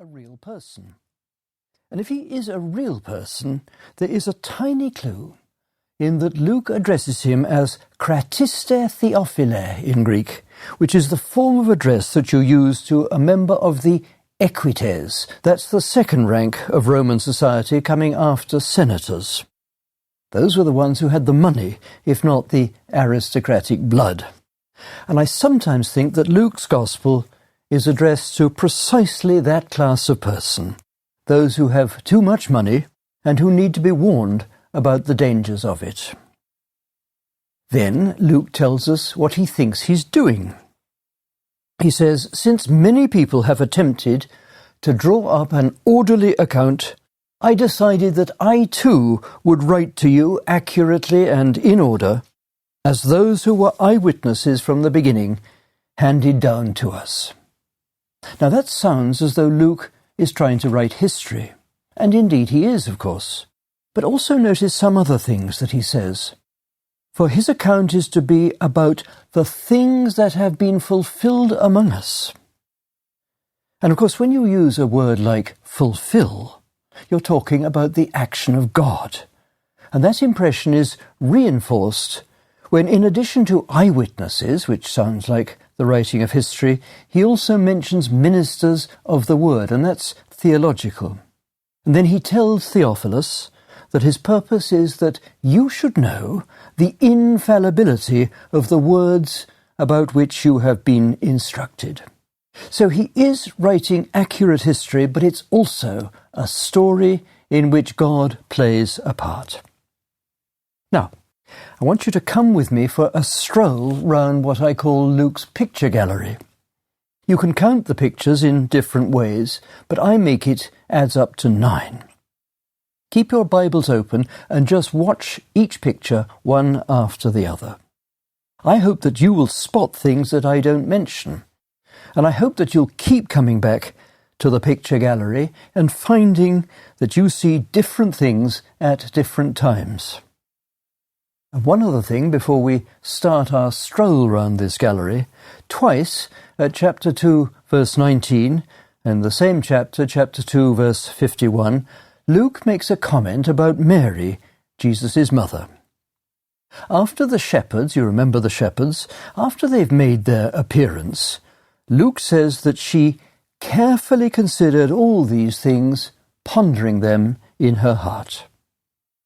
a real person. And if he is a real person, there is a tiny clue in that Luke addresses him as kratiste theophile in Greek, which is the form of address that you use to a member of the equites. That's the second rank of Roman society, coming after senators. Those were the ones who had the money, if not the aristocratic blood. And I sometimes think that Luke's Gospel is addressed to precisely that class of person, those who have too much money and who need to be warned about the dangers of it. Then Luke tells us what he thinks he's doing. He says, "Since many people have attempted to draw up an orderly account, I decided that I too would write to you accurately and in order, as those who were eyewitnesses from the beginning handed down to us." Now that sounds as though Luke is trying to write history, and indeed he is, of course. But also notice some other things that he says. For his account is to be about the things that have been fulfilled among us. And of course, when you use a word like fulfill, you're talking about the action of God. And that impression is reinforced when, in addition to eyewitnesses, which sounds like the writing of history, he also mentions ministers of the word, and that's theological. And then he tells Theophilus that his purpose is that you should know the infallibility of the words about which you have been instructed. So he is writing accurate history, but it's also a story in which God plays a part. Now, I want you to come with me for a stroll round what I call Luke's picture gallery. You can count the pictures in different ways, but I make it adds up to 9. Keep your Bibles open and just watch each picture one after the other. I hope that you will spot things that I don't mention, and I hope that you'll keep coming back to the picture gallery and finding that you see different things at different times. And one other thing before we start our stroll round this gallery, twice at chapter 2, verse 19, and the same chapter, chapter 2, verse 51, Luke makes a comment about Mary, Jesus' mother. After the shepherds, you remember the shepherds, after they've made their appearance, Luke says that she carefully considered all these things, pondering them in her heart.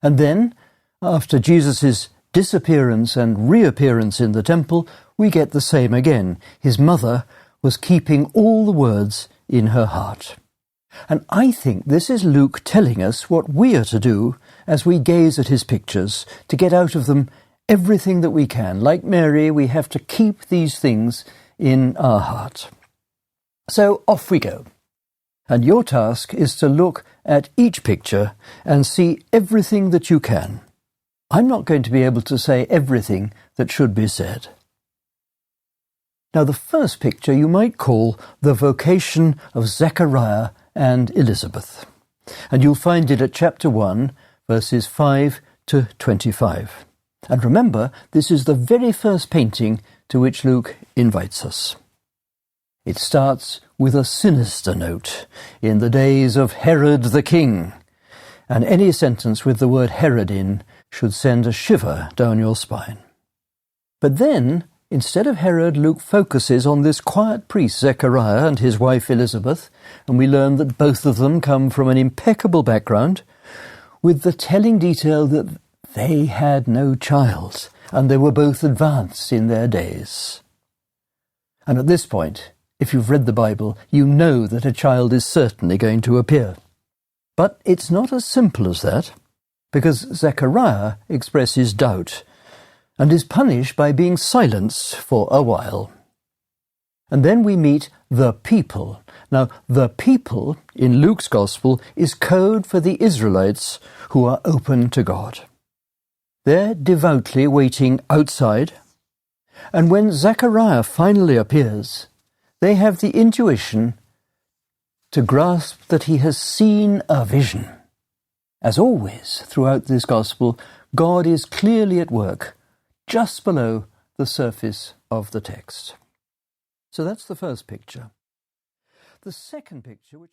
And then, after Jesus' disappearance and reappearance in the temple, we get the same again. His mother was keeping all the words in her heart. And I think this is Luke telling us what we are to do as we gaze at his pictures, to get out of them everything that we can. Like Mary, we have to keep these things in our heart. So off we go. And your task is to look at each picture and see everything that you can. I'm not going to be able to say everything that should be said. Now, the first picture you might call the vocation of Zechariah and Elizabeth. And you'll find it at chapter 1, verses 5 to 25. And remember, this is the very first painting to which Luke invites us. It starts with a sinister note, in the days of Herod the king. And any sentence with the word Herod in should send a shiver down your spine. But then, instead of Herod, Luke focuses on this quiet priest, Zechariah, and his wife Elizabeth, and we learn that both of them come from an impeccable background, with the telling detail that they had no child, and they were both advanced in their days. And at this point, if you've read the Bible, you know that a child is certainly going to appear. But it's not as simple as that, because Zechariah expresses doubt and is punished by being silenced for a while. And then we meet the people. Now, the people in Luke's Gospel is code for the Israelites who are open to God. They're devoutly waiting outside, and when Zechariah finally appears, they have the intuition to grasp that he has seen a vision. As always, throughout this Gospel, God is clearly at work, just below the surface of the text. So that's the first picture. The second picture, which